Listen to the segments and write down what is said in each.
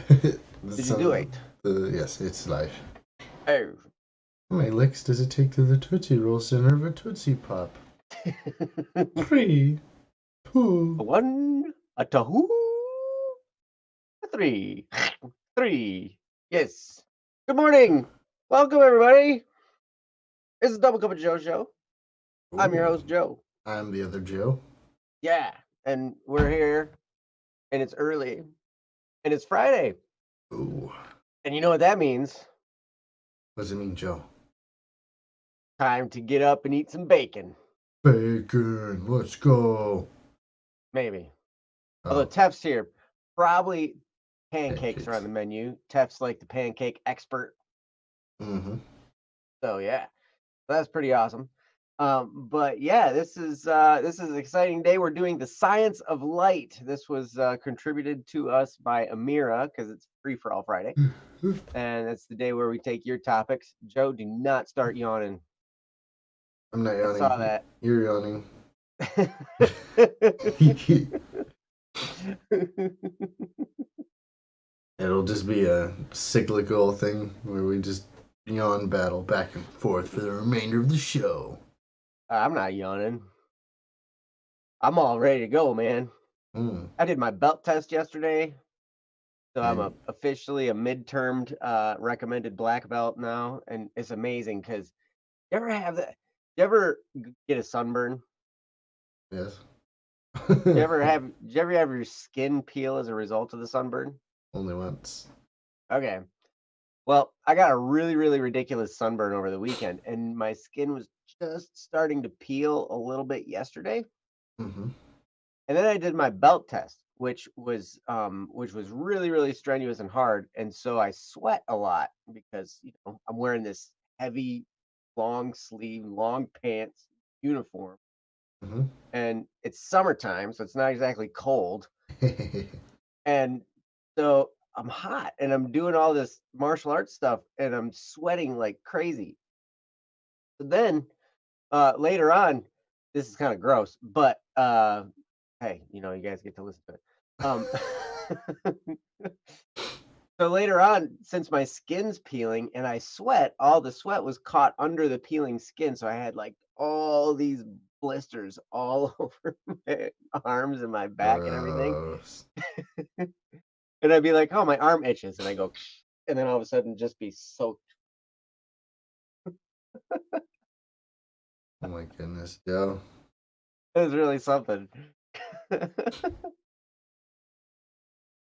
Did you do it? Yes, it's live. Oh. How many licks does it take to the Tootsie Roll center of a Tootsie Pop? 3, 2. One, a two, a three. Three. Yes. Good morning. Welcome, everybody. This is Double Cup of Joe Show. I'm your Ooh, host, Joe. I'm the other Joe. Yeah. And we're here, and it's early, and it's Friday. Ooh, And you know what that means? what does it mean, Joe? Time to get up and eat some bacon. Bacon, let's go. Maybe. Although Oh, Tef's here, probably pancakes are on pancakes. the menu. Tef's like the pancake expert. Mm-hmm. So, yeah. That's pretty awesome. But yeah, this is an exciting day. We're doing the science of light. This was contributed to us by Amira because it's free for all Friday, and it's the day where we take your topics. Joe, do not start yawning. I'm not I saw yawning. that. You're yawning. It'll just be a cyclical thing where we just yawn battle back and forth for the remainder of the show. I'm not yawning. I'm all ready to go, man. Mm. I did my belt test yesterday, so I'm And officially a midtermed recommended black belt now, and it's amazing because you ever have that? You ever get a sunburn? yes. Did you ever have your skin peel as a result of the sunburn? Only once. Okay. Well, I got a really, really ridiculous sunburn over the weekend, and my skin was just starting to peel a little bit yesterday. Mm-hmm. And then I did my belt test, which was really, really strenuous and hard. And so I sweat a lot because I'm wearing this heavy, long sleeve, long pants uniform. Mm-hmm. And it's summertime, so it's not exactly cold. And so I'm hot and I'm doing all this martial arts stuff and I'm sweating like crazy. But then later on, this is kind of gross, but hey, you guys get to listen to it. Um, so later on, since my skin's peeling and I sweat, all the sweat was caught under the peeling skin. So I had like all these blisters all over my arms and my back and everything. Gross. And I'd be like, "Oh, my arm itches," and I go, and then all of a sudden, just be soaked. Oh my goodness, Joe. It was really something.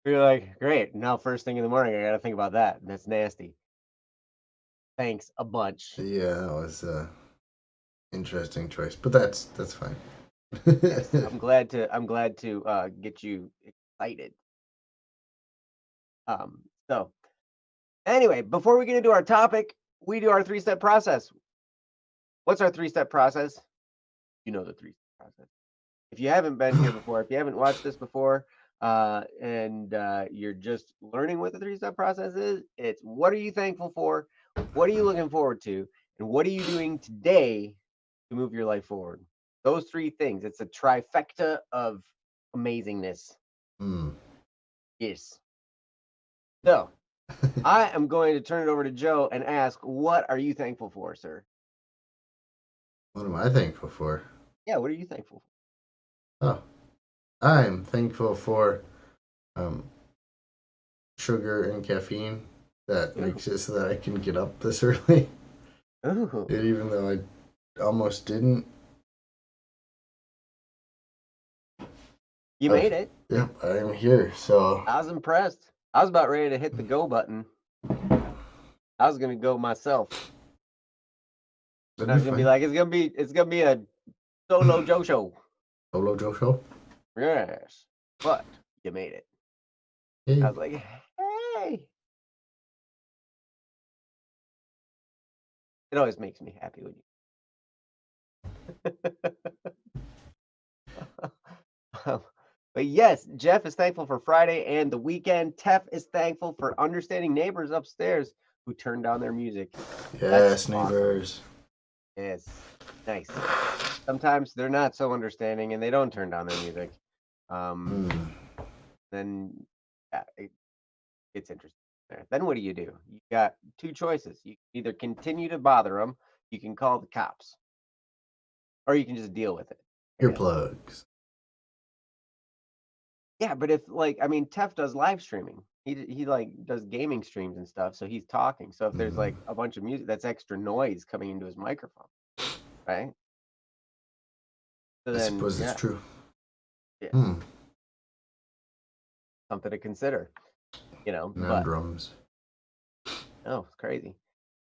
You're like, "Great, now first thing in the morning, I got to think about that. That's nasty." Thanks a bunch. Yeah, that was a interesting choice, but that's fine. Yes, I'm glad to get you excited. So anyway, before we get into our topic, we do our three-step process. What's our three-step process? You know the three-step process. If you haven't been here before, if you haven't watched this before, and you're just learning what the three-step process is, it's what are you thankful for, what are you looking forward to, and what are you doing today to move your life forward. Those three things. It's a trifecta of amazingness. Hmm. Yes. So I am going to turn it over to Joe and ask, what are you thankful for, sir? What am I thankful for? Yeah, what are you thankful Oh, I'm thankful for um, sugar and caffeine that for? makes it so that I can get up this early. Ooh, And even though I almost didn't, you uh, made it. yep, I am here. So I was impressed. I was about ready to hit the go button. I was gonna go myself. that'd I be was gonna be fine. like, it's gonna be a solo Joe show. Solo Joe show. Yes, but you made it. I Hey. was like, hey. It always makes me happy when you. But yes, Jeff is thankful for Friday and the weekend. Tef is thankful for understanding neighbors upstairs who turned down their music. That's Yes, awesome. neighbors. Yes, nice. Sometimes they're not so understanding and they don't turn down their music. Um, Hmm. then yeah, gets interesting there. Then what do? You got two choices. You can either continue to bother them, you can call the cops, or you can just deal with it. I guess. Earplugs. Yeah, but if like I mean, Tef does live streaming. He like does gaming streams and stuff, so he's talking. So if there's like a bunch of music, that's extra noise coming into his microphone, right? So I then, suppose that's yeah, true. yeah, something to consider, But Conundrums. oh, it's crazy.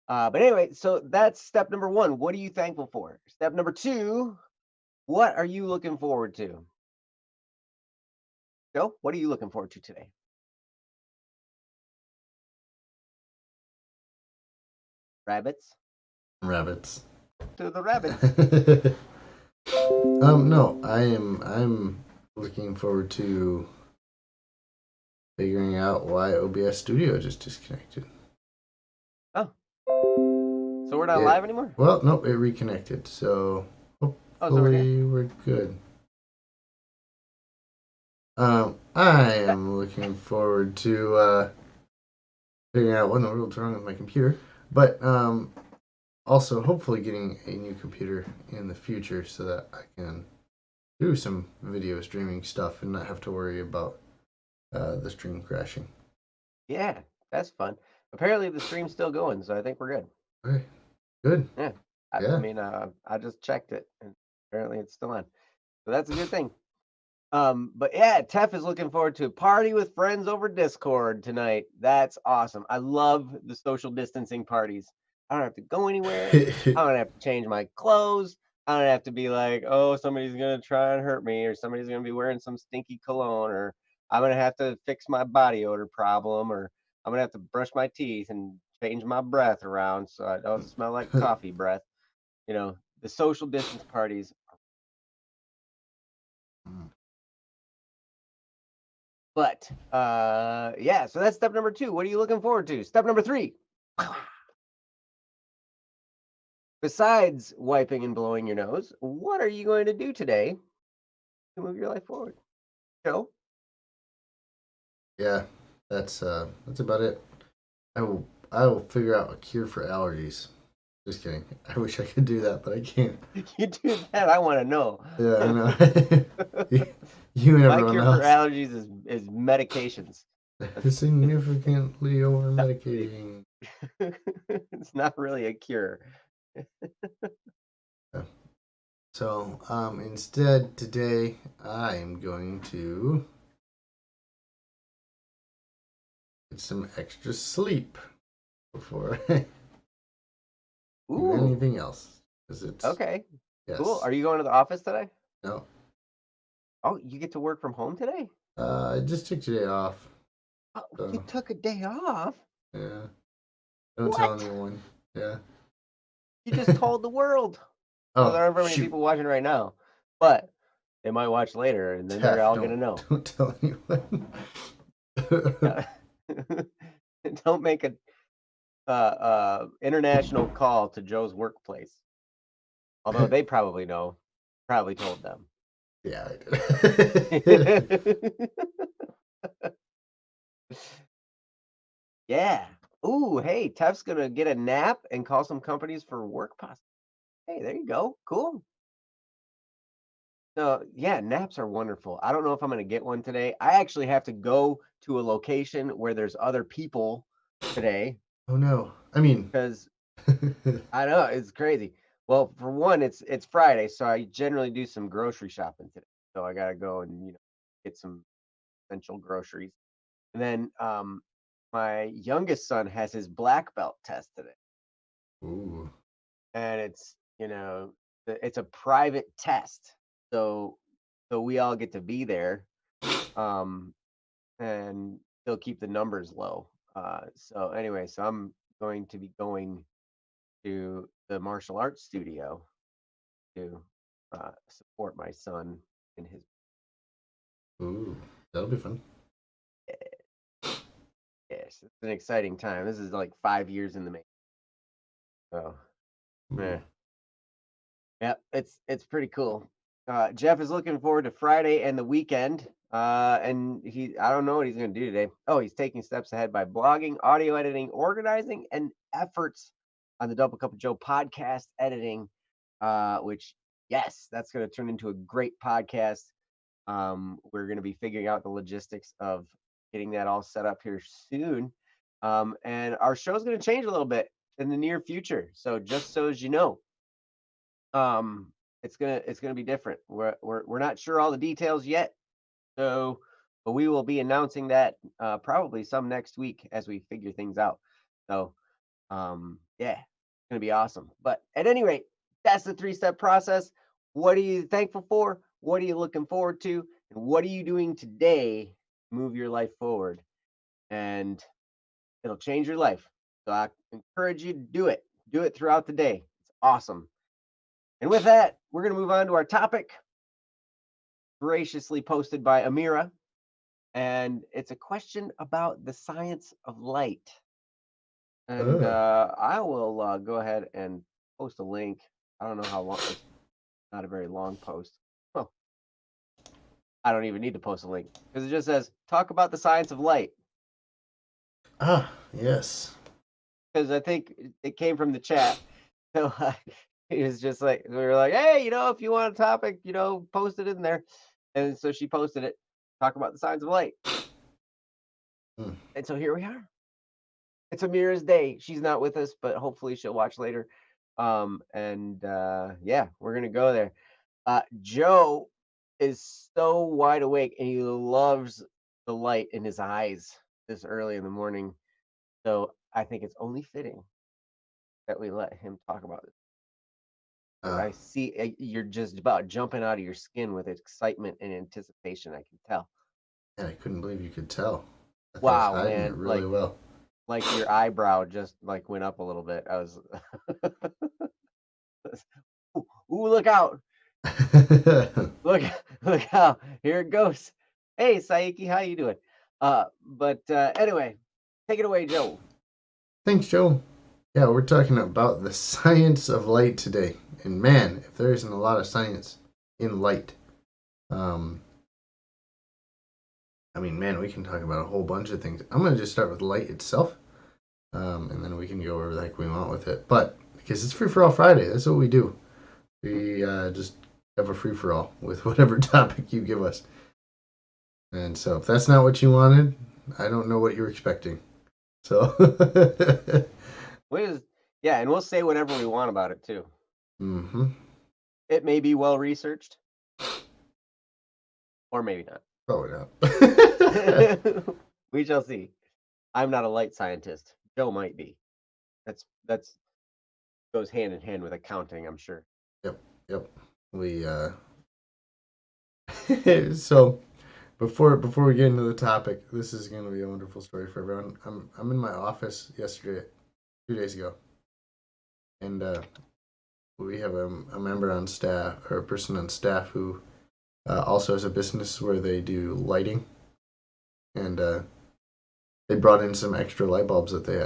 But anyway, so that's step number one. What are you thankful for? Step number two, what are you looking forward to? Joe, what are you looking forward to today? Rabbits? Rabbits. To the rabbits. No, I'm looking forward to figuring out why OBS Studio just disconnected. Oh. So we're not live anymore? Well, nope, it reconnected. So hopefully we're good. I am looking forward to figuring out what in the world's wrong with my computer. But also hopefully getting a new computer in the future so that I can do some video streaming stuff and not have to worry about the stream crashing. Yeah, that's fun. Apparently the stream's still going, so I think we're good. Okay, good. Yeah. I mean, I just checked it, and apparently it's still on. So that's a good thing. But yeah, Tef is looking forward to a party with friends over Discord tonight. That's awesome. I love the social distancing parties. I don't have to go anywhere. I don't have to change my clothes. I don't have to be like, oh, somebody's gonna try and hurt me, or somebody's gonna be wearing some stinky cologne, or I'm gonna have to fix my body odor problem, or I'm gonna have to brush my teeth and change my breath around so I don't smell like coffee breath. The social distance parties. But yeah, so that's step number two. What are you looking forward to? Step number three. Besides wiping and blowing your nose, what are you going to do today to move your life forward? Joe? Yeah, that's about it. I will figure out a cure for allergies. Just kidding. I wish I could do that, but I can't. You do that, I want to know. Yeah, I know. You and My everyone cure else. for allergies is medications. Significantly over medicating. It's not really a cure. So, instead today I'm going to get some extra sleep before I do anything else. Because it's okay. Yes. Cool. Are you going to the office today? No. Oh, you get to work from home today? I just took today off. Oh, so. You took a day off? Yeah. Don't tell anyone. Yeah. You just told the world. Well, there aren't very many people watching right now, but they might watch later, and then they're all going to know. Don't tell anyone. Don't make a international call to Joe's workplace. Although they probably know. Probably told them. Yeah, I did. Yeah. Ooh, hey, Tef's going to get a nap and call some companies for work possibly. Hey, there you go. Cool. So, yeah, naps are wonderful. I don't know if I'm going to get one today. I actually have to go to a location where there's other people today. Oh no. I mean, because I know it's crazy. Well, for one, it's Friday, so I generally do some grocery shopping today. So I got to go and get some essential groceries. And then my youngest son has his black belt test today. Ooh. And it's it's a private test, so we all get to be there, and they'll keep the numbers low. So anyway, so I'm going to be going to the martial arts studio to support my son in his. Ooh, that'll be fun. Yes, it's an exciting time. This is like 5 years in the making. So, yeah, it's pretty cool. Jeff is looking forward to Friday and the weekend. And I don't know what he's going to do today. Oh, he's taking steps ahead by blogging, audio editing, organizing, and efforts on the Double Cup of Joe podcast editing, which, yes, that's going to turn into a great podcast. We're going to be figuring out the logistics of getting that all set up here soon. And our show's going to change a little bit in the near future. So just so as you know, it's gonna be different. We're not sure all the details yet. So, but we will be announcing that probably some next week as we figure things out. So, yeah, it's gonna be awesome. But at any rate, that's the 3-step process. What are you thankful for? What are you looking forward to? And what are you doing today to move your life forward? And it'll change your life. So I encourage you to do it. Do it throughout the day. It's awesome. And with that, we're going to move on to our topic, graciously posted by Amira. And it's a question about the science of light. And Oh. I will go ahead and post a link. I don't know how long. It's not a very long post. Oh, I don't even need to post a link because it just says talk about the science of light. Ah, yes. Because I think it came from the chat. So it was just like we were like, hey, if you want a topic, post it in there. And so she posted it. Talk about the science of light. And so here we are. It's Amira's day. She's not with us, but hopefully she'll watch later. Yeah, we're gonna go there. Joe is so wide awake and he loves the light in his eyes this early in the morning. So I think it's only fitting that we let him talk about it. I see you're just about jumping out of your skin with excitement and anticipation. I can tell. And I couldn't believe you could tell. I thought I was Wow, hiding man! it really well. Like your eyebrow just like went up a little bit. I was, ooh, look out! look out! Here it goes. Hey, Saiki, how you doing? Anyway, take it away, Joe. Thanks, Joe. Yeah, we're talking about the science of light today. And man, if there isn't a lot of science in light, man, we can talk about a whole bunch of things. I'm going to just start with light itself, and then we can go wherever the heck we want with it. But because it's Free for All Friday, that's what we do. We just have a free for all with whatever topic you give us. And so if that's not what you wanted, I don't know what you're expecting. So, yeah, and we'll say whatever we want about it too. Mm-hmm. It may be well researched, or maybe not. Probably not. We shall see. I'm not a light scientist. Joe might be. That's goes hand in hand with accounting, I'm sure. Yep. We so before we get into the topic, this is going to be a wonderful story for everyone. I'm in my office yesterday, 2 days ago, and we have a member on staff or a person on staff who also has a business where they do lighting, and they brought in some extra light bulbs that they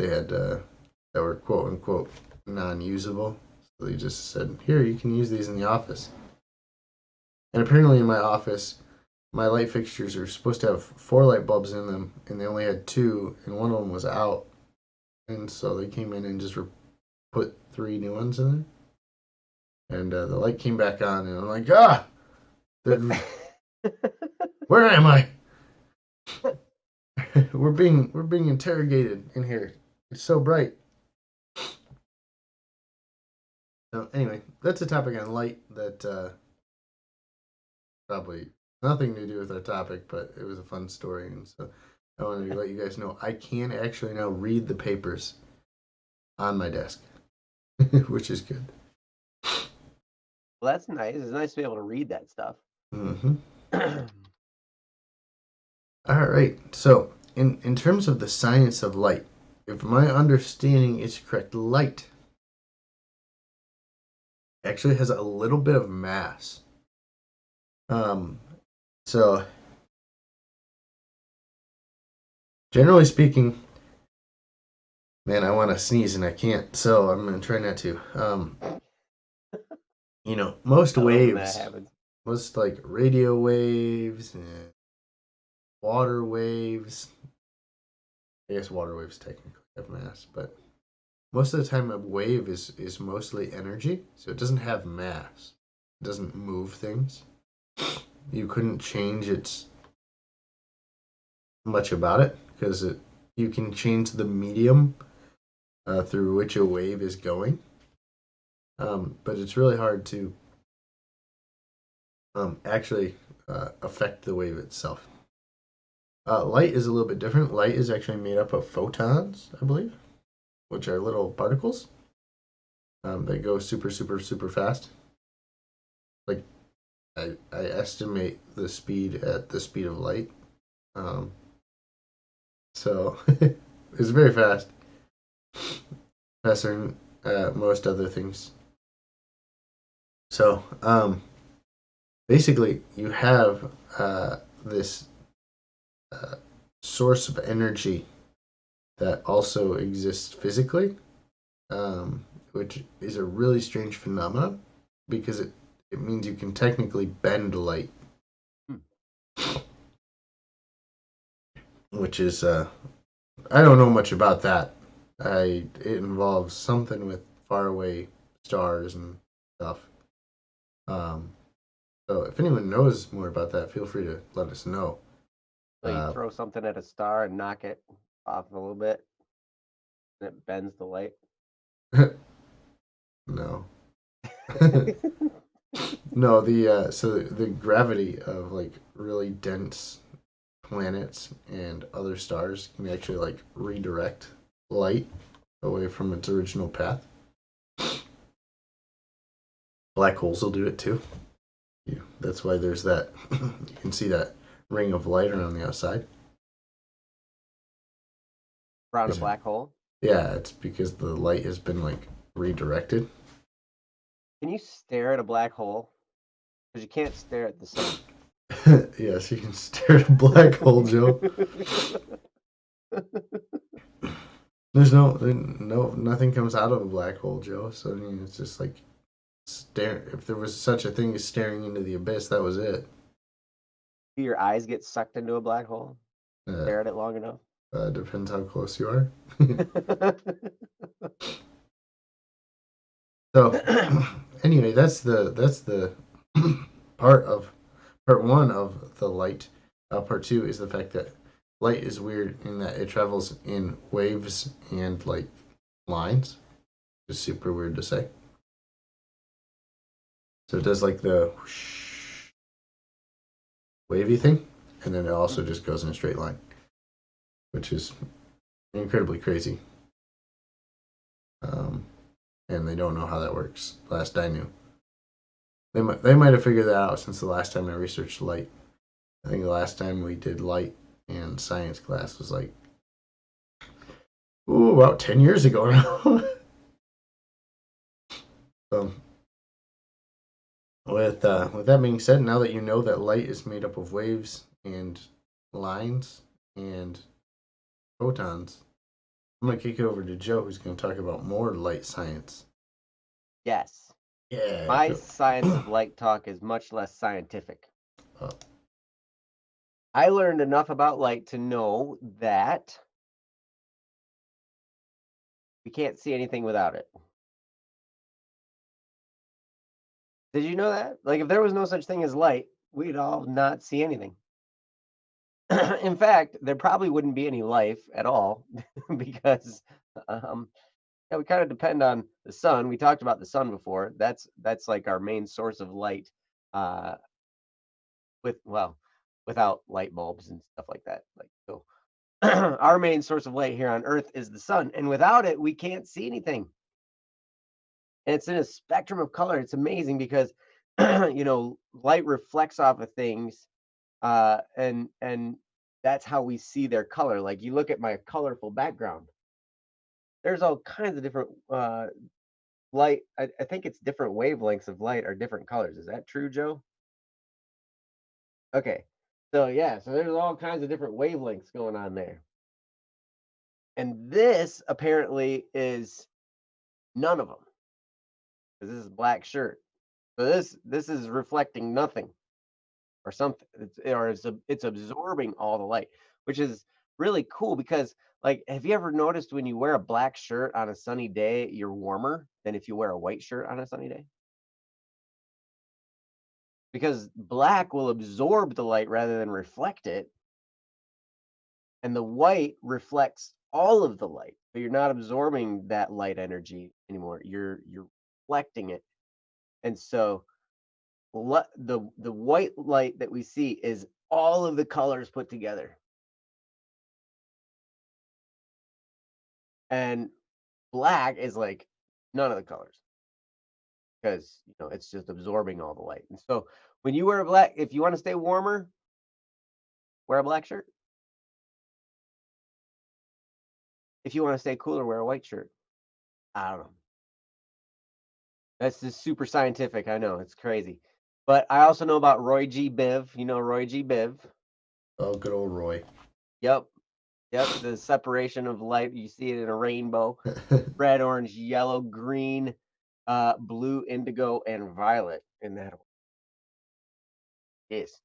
had that were quote unquote non-usable. So they just said, "Here, you can use these in the office." And apparently, in my office, my light fixtures are supposed to have 4 light bulbs in them, and they only had 2, and one of them was out. And so they came in and just put 3 new ones in there. And the light came back on, and I'm like, where am I? we're being interrogated in here. It's so bright. So anyway, that's a topic on light that probably nothing to do with our topic, but it was a fun story, and so I wanted to let you guys know I can actually now read the papers on my desk, which is good. Well, that's nice. It's nice to be able to read that stuff. Mm-hmm. All right. So, in terms of the science of light, if my understanding is correct, light actually has a little bit of mass. So generally speaking, man, I want to sneeze and I can't, so I'm gonna try not to. Most waves most like radio waves and water waves. I guess water waves technically have mass, but most of the time a wave is mostly energy, so it doesn't have mass. It doesn't move things. You couldn't change its much about it because you can change the medium through which a wave is going, but it's really hard to actually affect the wave itself. Light is a little bit different. Light is actually made up of photons, I believe, which are little particles that go super, super, super fast. Like I estimate the speed at the speed of light. Um, so it's very fast, faster than most other things. So basically, you have this uh, source of energy that also exists physically, which is a really strange phenomenon because it means you can technically bend light, which is I don't know much about that. It involves something with faraway stars and stuff. Um, so if anyone knows more about that, feel free to let us know. So you throw something at a star and knock it off a little bit, and it bends the light. No. No, so the gravity of like really dense planets and other stars can actually like redirect light away from its original path. Black holes will do it too. That's why there's that. You can see that ring of light around the outside. Around a black hole. Yeah, it's because the light has been like redirected. Can you stare at a black hole? Because you can't stare at the sun. Yes, you can stare at a black hole, Joe. There's nothing comes out of a black hole, Joe. So I mean, it's just like stare. If there was such a thing as staring into the abyss, that was it. Do your eyes get sucked into a black hole? Stare at it long enough? Depends how close you are. So anyway, that's the part one of the light. Part two is the fact that light is weird in that it travels in waves and like lines. It's super weird to say. So it does like the whoosh, wavy thing, and then it also just goes in a straight line, which is incredibly crazy. And they don't know how that works. Last I knew, they might have figured that out since the last time I researched light. I think the last time we did light in science class was like, about 10 years ago now. So, with that being said, now that you know that light is made up of waves and lines and photons, I'm gonna kick it over to Joe, who's gonna talk about more light science. Yes. Yeah. My science of light talk is much less scientific. Oh. I learned enough about light to know that we can't see anything without it. Did you know that? Like, if there was no such thing as light, we'd all not see anything. In fact, there probably wouldn't be any life at all because yeah, we kind of depend on the sun. We talked about the sun before. That's like our main source of light. Uh, without light bulbs and stuff like that. Like so, our main source of light here on Earth is the sun, and without it, we can't see anything. And it's in a spectrum of color. It's amazing because light reflects off of things, and that's how we see their color. Like you look at my colorful background. There's all kinds of different light. I think it's different wavelengths of light are different colors. Is that true, Joe? Okay. So yeah, so there's all kinds of different wavelengths going on there. And this apparently is none of them. Because this is a black shirt. So this is reflecting nothing. or something. It's absorbing all the light, which is really cool because, like, have you ever noticed when you wear a black shirt on a sunny day, you're warmer than if you wear a white shirt on a sunny day? Because black will absorb the light rather than reflect it, and the white reflects all of the light. So you're not absorbing that light energy anymore. You're reflecting it. And so the white light that we see is all of the colors put together. And black is like none of the colors because it's just absorbing all the light. And so when you wear black, if you want to stay warmer, wear a black shirt. If you want to stay cooler, wear a white shirt. I don't know. That's just super scientific. I know it's crazy. But I also know about Roy G. Biv. You know Roy G. Biv. Oh, good old Roy. Yep. Yep. The separation of light. You see it in a rainbow. Red, orange, yellow, green, blue, indigo, and violet in that order. Yes.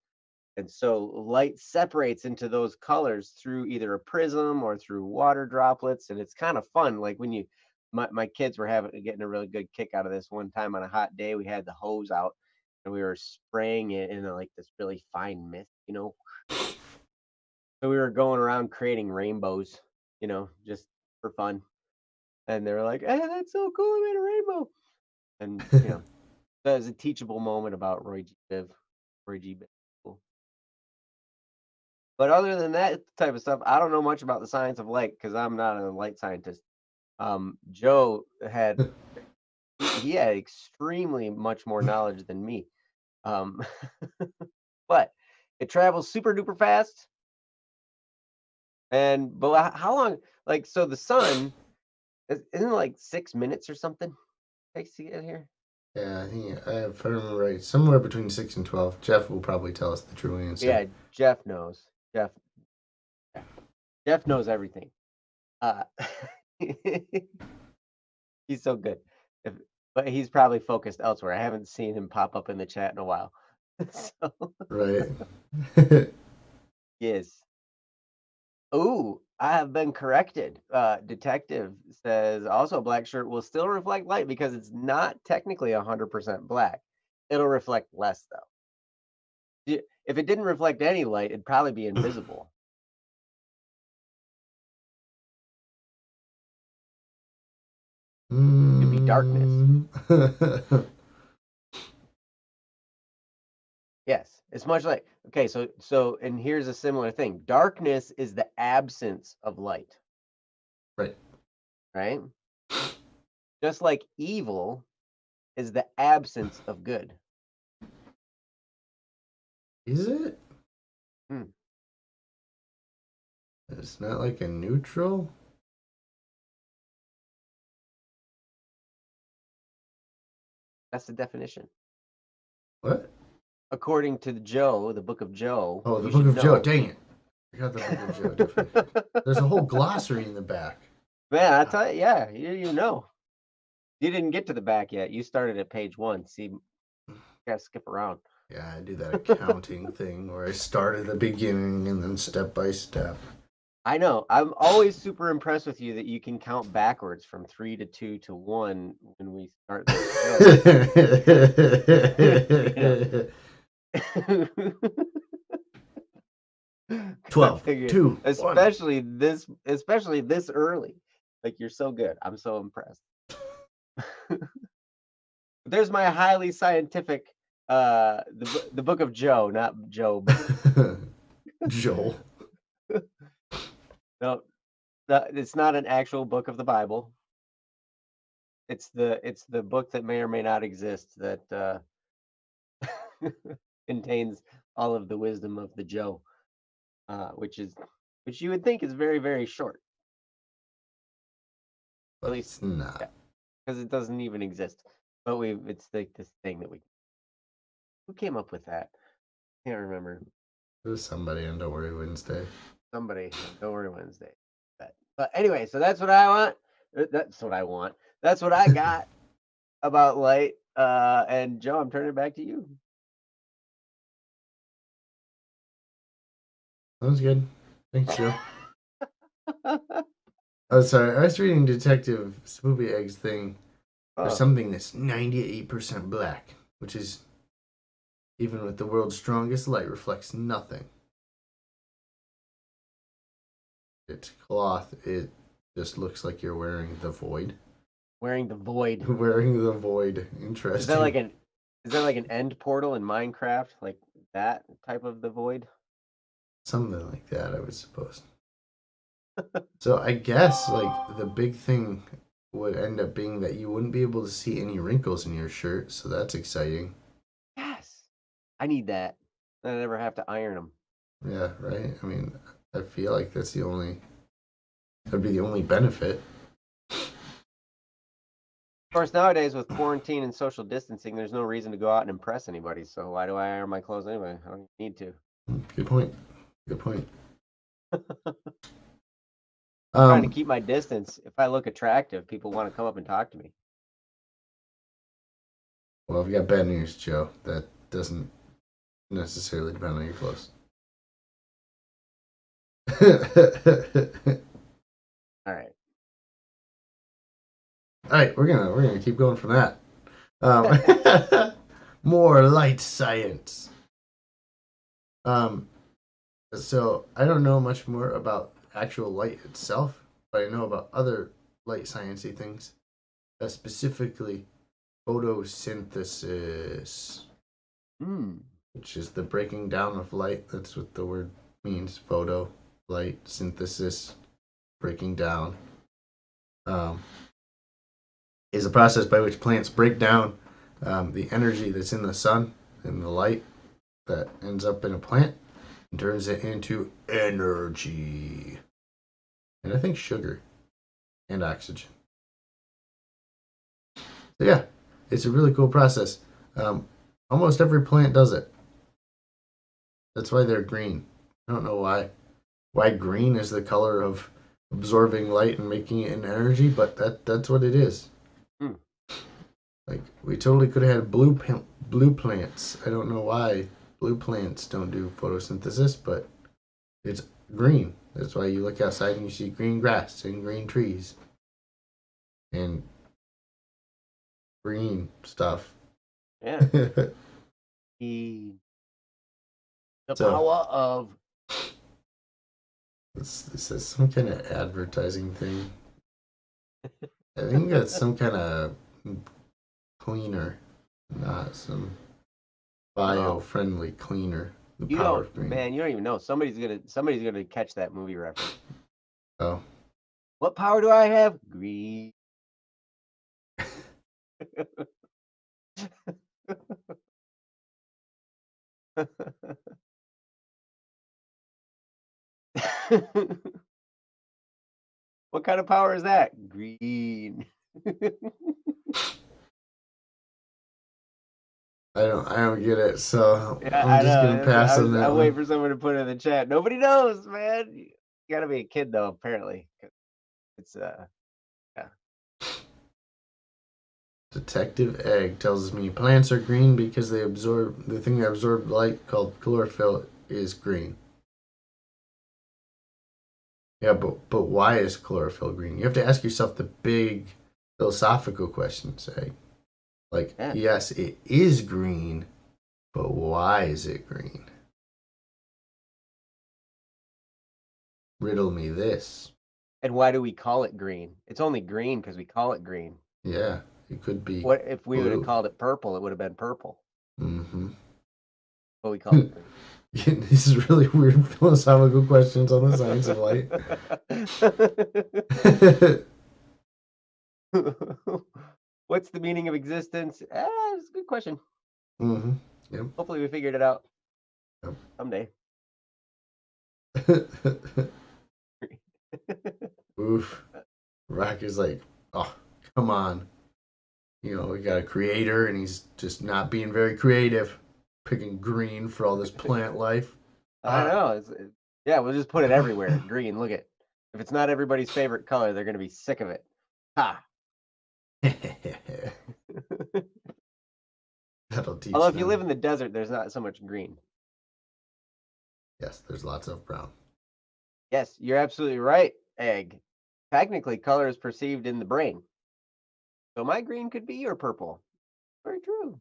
And so light separates into those colors through either a prism or through water droplets. And it's kind of fun. Like when my kids were getting a really good kick out of this one time on a hot day. We had the hose out and we were spraying it in like this really fine mist, So we were going around creating rainbows, just for fun. And they were like, "Hey, that's so cool! I made a rainbow!" And that was a teachable moment about Roy G. Biv. Roy G. Biv. Cool. But other than that type of stuff, I don't know much about the science of light because I'm not a light scientist. Joe he had extremely much more knowledge than me. Um, but it travels super duper fast. But how long? Like, so the sun isn't it like 6 minutes or something takes to get here? Yeah, I think if I remember right, somewhere between 6 and 12. Jeff will probably tell us the true answer. Yeah, Jeff knows. Jeff knows everything. Uh, he's so good. But he's probably focused elsewhere. I haven't seen him pop up in the chat in a while. So, Right. yes. Oh, I have been corrected. Detective says also black shirt will still reflect light because it's not technically 100% black. It'll reflect less though. If it didn't reflect any light, it'd probably be invisible. It'd be darkness. Yes, it's much like okay, so and here's a similar thing. Darkness is the absence of light, Right. right? Just like evil is the absence of good. Is it? Hmm. It's not like a neutral? That's the definition. What? According to the book of Joe. Oh, the you Book should of Joe. know. Dang it. I got the Book of Joe definition. There's a whole glossary in the back. Man, I tell you, yeah, you know. You didn't get to the back yet. You started at page 1. See, you gotta skip around. Yeah, I do that accounting thing where I start at the beginning and then step by step. I know. I'm always super impressed with you that you can count backwards from 3 to 2 to 1 when we start the show. 12, 2, 1. Especially this early. Like you're so good. I'm so impressed. There's my highly scientific the book of Joe, not Job. Joel. No, it's not an actual book of the Bible. It's the book that may or may not exist that contains all of the wisdom of the Joe, which you would think is very, very short. But At least it's not. because it doesn't even exist. But it's like this thing that who came up with that? Can't remember. It was somebody on Don't Worry Wednesday. Somebody on Don't Worry Wednesday. But anyway, so that's what I want. That's what I want. That's what I got about light. And Joe, I'm turning it back to you. Sounds good. Thanks, Joe. Oh, sorry. I was reading Detective Spoopy Egg's thing. There's Oh, something that's 98% black, which is, even with the world's strongest light, reflects nothing. It's cloth. It just looks like you're wearing the void. wearing the void. Wearing the void. Is that Interesting. like an is that like an end portal in Minecraft? Like that type of the void? Something like that, I would suppose. So I guess like the big thing would end up being that you wouldn't be able to see any wrinkles in your shirt, so that's exciting. Yes. I need that. I never have to iron them. Yeah, right? I mean, I feel like that'd be the only benefit. Of course, nowadays with quarantine and social distancing, there's no reason to go out and impress anybody. So why do I iron my clothes anyway? I don't need to. Good point. Good point. Trying to Um, keep my distance. If I look attractive, people want to come up and talk to me. well, I've got bad news, Joe. That doesn't necessarily depend on your clothes. All right. All right, we're gonna keep going from that. Um, more light science. Um, so I don't know much more about actual light itself, but I know about other light sciencey things, specifically photosynthesis, Hmm. which is the breaking down of light. That's what the word means. Photo, light, synthesis, breaking down. Um, is a process by which plants break down the energy that's in the sun and the light that ends up in a plant and turns it into energy. And I think sugar and oxygen. So yeah, it's a really cool process. Almost every plant does it. That's why they're green. I don't know why green is the color of absorbing light and making it into energy, but that's what it is. Hmm. Like we totally could have had blue plants. I don't know why blue plants don't do photosynthesis, but it's green. That's why you look outside and you see green grass and green trees and green stuff. Yeah. The So power of. this is some kind of advertising thing. I think that's some kind of cleaner, not some Oh, bio-friendly cleaner. The you power don't, of green. man. You don't even know. Somebody's gonna catch that movie reference. Oh, What power do I have? Green. What kind of power is that? Green. I don't get it. So Yeah, I'm I just gonna know. pass on that I wait one. for someone to put it in the chat. Nobody knows, man. You gotta be a kid though, apparently. It's yeah. Detective Egg tells me plants are green because they absorb the thing that absorbs light called chlorophyll is green. Yeah, but why is chlorophyll green? You have to ask yourself the big philosophical questions, Egg. Like, Yeah. yes, it is green, but why is it green? Riddle me this. And why do we call it green? It's only green because we call it green. Yeah, it could be What if we would have blue. called it purple? It would have been purple. Mm-hmm. But we called it green. This is really weird philosophical questions on the science of light. What's the meaning of existence? It's a good question. Mm-hmm. Yep. Hopefully we figured it out Yep. someday. Oof. Rock is like, oh, come on. You know, we got a creator and he's just not being very creative, picking green for all this plant life. I know. Yeah, we'll just put it everywhere. Green. Look at. If it's not everybody's favorite color, they're gonna be sick of it. Ha. That'll teach Although if you live them. in the desert, there's not so much green. Yes, there's lots of brown. Yes, you're absolutely right, Egg. Technically, color is perceived in the brain. So my green could be your purple. Very true.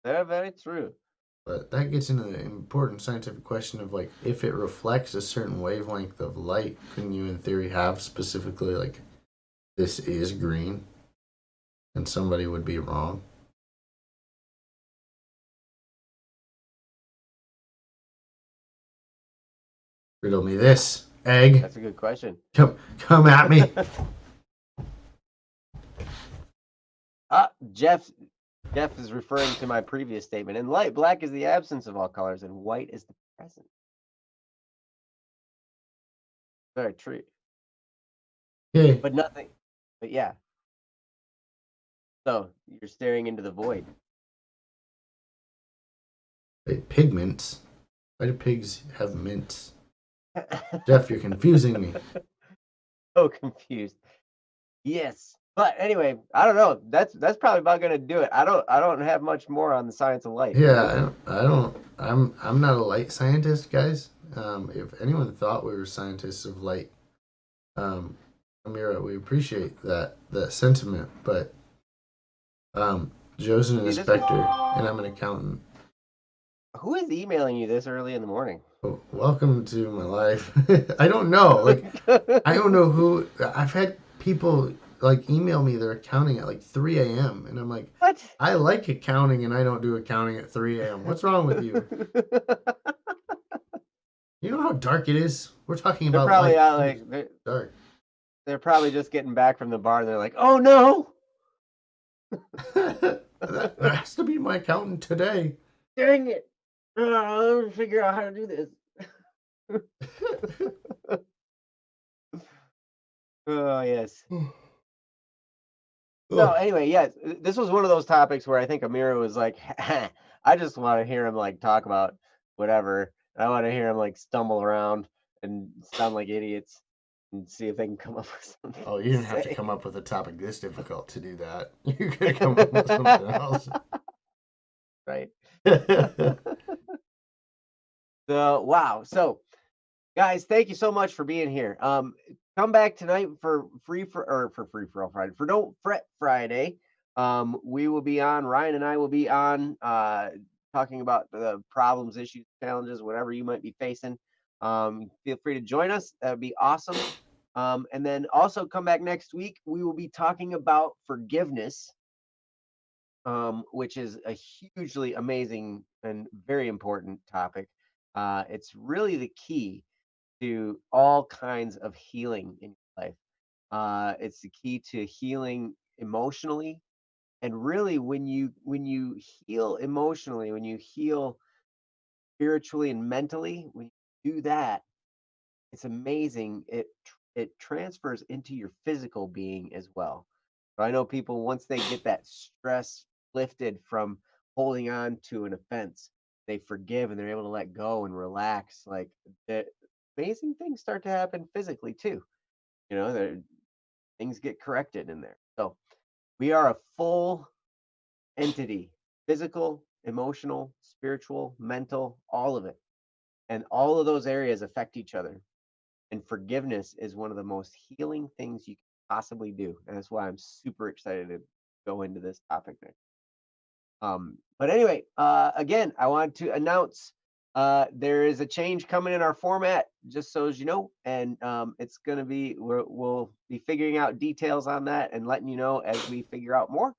Very, very true. But that gets into the important scientific question of like if it reflects a certain wavelength of light, couldn't you in theory have specifically like this is green and somebody would be wrong? Riddle me this, Egg. That's a good question. Come at me. Jeff is referring to my previous statement. In light, black is the absence of all colors, and white is the present. Very true. Okay. But nothing. But yeah. So you're staring into the void. Wait, pigments? Why do pigs have mints? Jeff, you're confusing me. So confused. Yes. But anyway, I don't know. That's probably about gonna do it. I don't have much more on the science of light. Yeah, I don't. I'm not a light scientist, guys. If anyone thought we were scientists of light, Amira, we appreciate that sentiment. But Joe's an inspector, and I'm an accountant. Who is emailing you this early in the morning? Oh, welcome to my life. I don't know. Like, I don't know who. I've had people like email me their accounting at like 3 a.m. and I'm like, what? I like accounting and I don't do accounting at 3 a.m. What's wrong with you? You know how dark it is? We're talking They're about probably light. out like Dark. They're probably just getting back from the bar. And they're like, "Oh no, that has to be my accountant today. dang it! I'll figure out how to do this." Oh yes. So anyway, yes, this was one of those topics where I think Amira was like, I just want to hear him like talk about whatever. And I want to hear him like stumble around and sound like idiots and see if they can come up with something. Oh, you didn't have to come up with a topic this difficult to do that. You could have come up with something else. Right. So wow. So guys, thank you so much for being here. Come back tonight for free for all Friday. For Don't Fret Friday. We will be on. Ryan and I will be on talking about the problems, issues, challenges, whatever you might be facing. Feel free to join us. That would be awesome. And then also come back next week. We will be talking about forgiveness, which is a hugely amazing and very important topic. It's really the key to all kinds of healing in your life. It's the key to healing emotionally, and really, when you heal emotionally, when you heal spiritually and mentally, when you do that, it's amazing. It transfers into your physical being as well. So I know people, once they get that stress lifted from holding on to an offense, they forgive and they're able to let go and relax. Like amazing things start to happen physically too. You know, things get corrected in there. So we are a full entity: physical, emotional, spiritual, mental, all of it. And all of those areas affect each other. And forgiveness is one of the most healing things you can possibly do. And that's why I'm super excited to go into this topic next. But anyway, again, I want to announce there is a change coming in our format, just so as you know, and it's going to be, we'll be figuring out details on that and letting you know as we figure out more.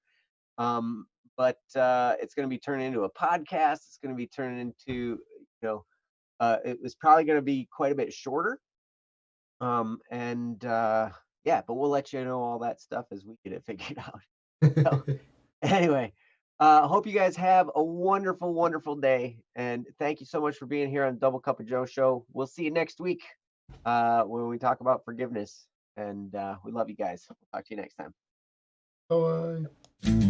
But it's going to be turning into a podcast. It's going to be turning into, it was probably going to be quite a bit shorter. Yeah, but we'll let you know all that stuff as we get it figured out. So, anyway, hope you guys have a wonderful, wonderful day. And thank you so much for being here on Double Cup of Joe show. We'll see you next week when we talk about forgiveness. And we love you guys. We'll talk to you next time. Bye.